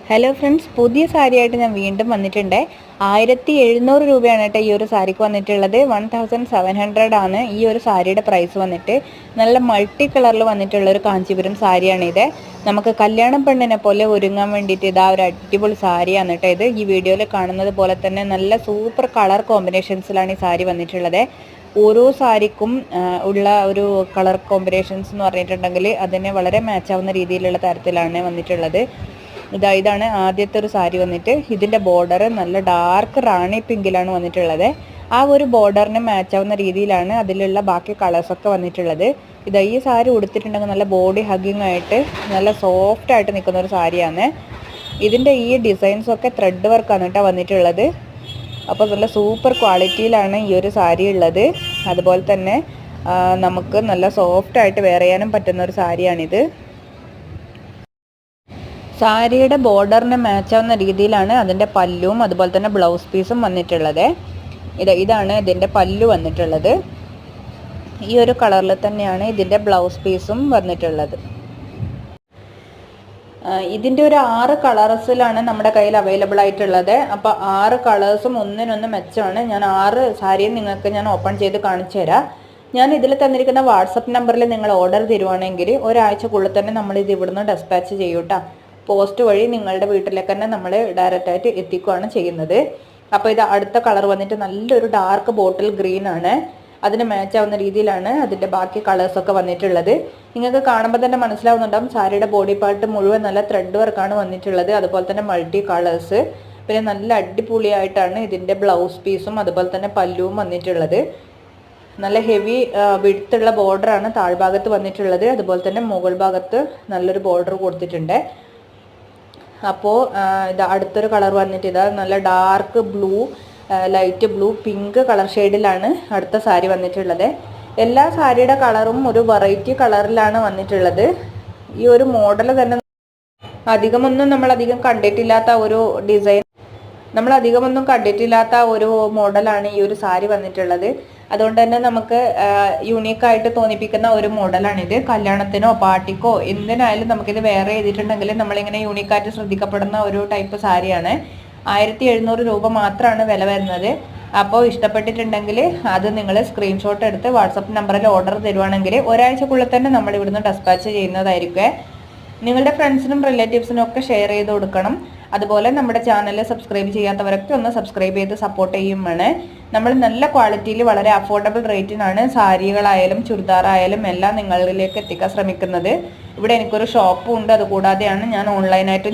Hello friends, പുതിയ സാരിയായിട്ട് ഞാൻ വീണ്ടും വന്നിട്ടുണ്ട്. 1700 രൂപയാണ് കേട്ടോ ഈ ഒരു സാരിക്ക് വന്നിട്ടുള്ളത്. 1700 ആണ് ഈ ഒരു സാരിയുടെ പ്രൈസ് വന്നിട്ട്. നല്ല മൾട്ടി കളറിൽ വന്നിട്ടുള്ള ഒരു കാഞ്ചീപുരം സാരിയാണിത്. നമുക്ക് കല്യാണം പെണ്ണിനെ പോലെ ഒരുങ്ങാൻ വേണ്ടിയിട്ട് ഇതാ ഒരു അടിപൊളി സാരിയാണ് കേട്ടോ ഇത്. ഈ വീഡിയോയിൽ കാണുന്നത് പോലെ തന്നെ നല്ല സൂപ്പർ കളർ കോമ്പിനേഷൻസിലാണ് ഈ സാരി വന്നിട്ടുള്ളത്. ഓരോ സാരിക്കും ഉള്ള ഒരു കളർ കോമ്പിനേഷൻസ് എന്ന് പറഞ്ഞിട്ടുണ്ടെങ്കിൽ അതിനെ വളരെ മാച്ചാവുന്ന രീതിയിലുള്ള തരത്തിലാണ് വന്നിട്ടുള്ളത്. ഇതാണ് ആദ്യത്തെ ഒരു സാരി വന്നിട്ട്. ഇതിൻ്റെ ബോർഡർ നല്ല ഡാർക്ക് റാണി പിങ്കിലാണ് വന്നിട്ടുള്ളത്. ആ ഒരു ബോർഡറിന് മാച്ചാവുന്ന രീതിയിലാണ് അതിലുള്ള ബാക്കി കളേഴ്സൊക്കെ വന്നിട്ടുള്ളത്. ഈ സാരി ഉടുത്തിട്ടുണ്ടെങ്കിൽ നല്ല ബോഡി ഹഗ്ഗിങ് ആയിട്ട് നല്ല സോഫ്റ്റ് ആയിട്ട് നിൽക്കുന്ന ഒരു സാരിയാണ്. ഇതിൻ്റെ ഈ ഡിസൈൻസൊക്കെ ത്രെഡ് വർക്കാണ് കേട്ടോ വന്നിട്ടുള്ളത്. അപ്പോൾ നല്ല സൂപ്പർ ക്വാളിറ്റിയിലാണ് ഈ ഒരു സാരി ഉള്ളത്. അതുപോലെ തന്നെ നമുക്ക് നല്ല സോഫ്റ്റ് ആയിട്ട് വെയർ ചെയ്യാനും പറ്റുന്ന ഒരു സാരിയാണിത്. സാരിയുടെ ബോർഡറിന് മാച്ചാവുന്ന രീതിയിലാണ് അതിൻ്റെ പല്ലുവും അതുപോലെ തന്നെ ബ്ലൗസ് പീസും വന്നിട്ടുള്ളത്. ഇതാണ് ഇതിൻ്റെ പല്ലു വന്നിട്ടുള്ളത്. ഈ ഒരു കളറിൽ തന്നെയാണ് ഇതിൻ്റെ ബ്ലൗസ് പീസും വന്നിട്ടുള്ളത്. ഇതിൻ്റെ ഒരു 6 കളേഴ്സിലാണ് നമ്മുടെ കയ്യിൽ അവൈലബിൾ ആയിട്ടുള്ളത്. അപ്പോൾ 6 കളേഴ്സും ഒന്നിനൊന്ന് മെച്ചമാണ്. ഞാൻ 6 സാരിയും നിങ്ങൾക്ക് ഞാൻ ഓപ്പൺ ചെയ്ത് കാണിച്ചു തരാം. ഞാൻ ഇതിൽ തന്നിരിക്കുന്ന വാട്സപ്പ് നമ്പറിൽ നിങ്ങൾ ഓർഡർ തരുവാണെങ്കിൽ ഒരാഴ്ചക്കുള്ളിൽ തന്നെ നമ്മളിത് ഇവിടുന്ന് ഡെസ്പാച്ച് ചെയ്യൂട്ടാ. പോസ്റ്റ് വഴി നിങ്ങളുടെ വീട്ടിലേക്ക് തന്നെ നമ്മൾ ഡയറക്റ്റായിട്ട് എത്തിക്കുകയാണ് ചെയ്യുന്നത്. അപ്പോൾ ഇത് അടുത്ത കളർ വന്നിട്ട് നല്ലൊരു ഡാർക്ക് ബോട്ടിൽ ഗ്രീൻ ആണ്. അതിന് മാച്ച് ആവുന്ന രീതിയിലാണ് അതിൻ്റെ ബാക്കി കളേഴ്സൊക്കെ വന്നിട്ടുള്ളത്. നിങ്ങൾക്ക് കാണുമ്പോൾ തന്നെ മനസ്സിലാവുന്നുണ്ടാവും സാരിയുടെ ബോഡി പാർട്ട് മുഴുവൻ നല്ല ത്രെഡ് വർക്കാണ് വന്നിട്ടുള്ളത്. അതുപോലെ തന്നെ മൾട്ടി കളേഴ്സ്. പിന്നെ നല്ല അടിപൊളിയായിട്ടാണ് ഇതിൻ്റെ ബ്ലൗസ് പീസും അതുപോലെ തന്നെ പല്ലുവും വന്നിട്ടുള്ളത്. നല്ല ഹെവി വിഡ്ത്തുള്ള ബോർഡറാണ് താഴ്ഭാഗത്ത് വന്നിട്ടുള്ളത്. അതുപോലെ തന്നെ മുകൾ ഭാഗത്ത് നല്ലൊരു ബോർഡർ കൊടുത്തിട്ടുണ്ട്. അപ്പോൾ ഇത് അടുത്തൊരു കളർ വന്നിട്ട് നല്ല dark blue, light blue, pink colour ഷെയ്ഡിലാണ് അടുത്ത സാരി വന്നിട്ടുള്ളത്. എല്ലാ സാരിയുടെ കളറും ഒരു വെറൈറ്റി കളറിലാണ് വന്നിട്ടുള്ളത്. ഈ ഒരു മോഡൽ തന്നെ നമ്മളധികം കണ്ടിട്ടില്ലാത്ത ഒരു ഡിസൈൻ, നമ്മളധികമൊന്നും കണ്ടിട്ടില്ലാത്ത ഒരു മോഡലാണ് ഈ ഒരു സാരി വന്നിട്ടുള്ളത്. അതുകൊണ്ട് തന്നെ നമുക്ക് യൂണീക്കായിട്ട് തോന്നിപ്പിക്കുന്ന ഒരു മോഡലാണിത്. കല്യാണത്തിനോ പാർട്ടിക്കോ എന്തിനായാലും നമുക്കിത് വെയർ ചെയ്തിട്ടുണ്ടെങ്കിൽ നമ്മളിങ്ങനെ യൂണീക്കായിട്ട് ശ്രദ്ധിക്കപ്പെടുന്ന ഒരു ടൈപ്പ് സാരിയാണ്. 1700 രൂപ മാത്രമാണ് വില വരുന്നത്. അപ്പോൾ ഇഷ്ടപ്പെട്ടിട്ടുണ്ടെങ്കിൽ അത് നിങ്ങൾ സ്ക്രീൻഷോട്ട് എടുത്ത് വാട്സപ്പ് നമ്പറിൽ ഓർഡർ തരുവാണെങ്കിൽ ഒരാഴ്ചക്കുള്ളിൽ തന്നെ നമ്മൾ ഇവിടുന്ന് ഡെസ്പാച്ച് ചെയ്യുന്നതായിരിക്കും. നിങ്ങളുടെ ഫ്രണ്ട്സിനും റിലേറ്റീവ്സിനും ഒക്കെ ഷെയർ ചെയ്ത് കൊടുക്കണം. അതുപോലെ നമ്മുടെ ചാനൽ സബ്സ്ക്രൈബ് ചെയ്യാത്തവരൊക്കെ ഒന്ന് സബ്സ്ക്രൈബ് ചെയ്ത് സപ്പോർട്ട് ചെയ്യുമാണ്. നമ്മൾ നല്ല ക്വാളിറ്റിയിൽ വളരെ അഫോർഡബിൾ റേറ്റിനാണ് സാരികളായാലും ചുരിദാറായാലും എല്ലാം നിങ്ങളിലേക്ക് എത്തിക്കാൻ ശ്രമിക്കുന്നത്. ഇവിടെ എനിക്കൊരു ഷോപ്പും ഉണ്ട്. അതുകൂടാതെയാണ് ഞാൻ ഓൺലൈനായിട്ട്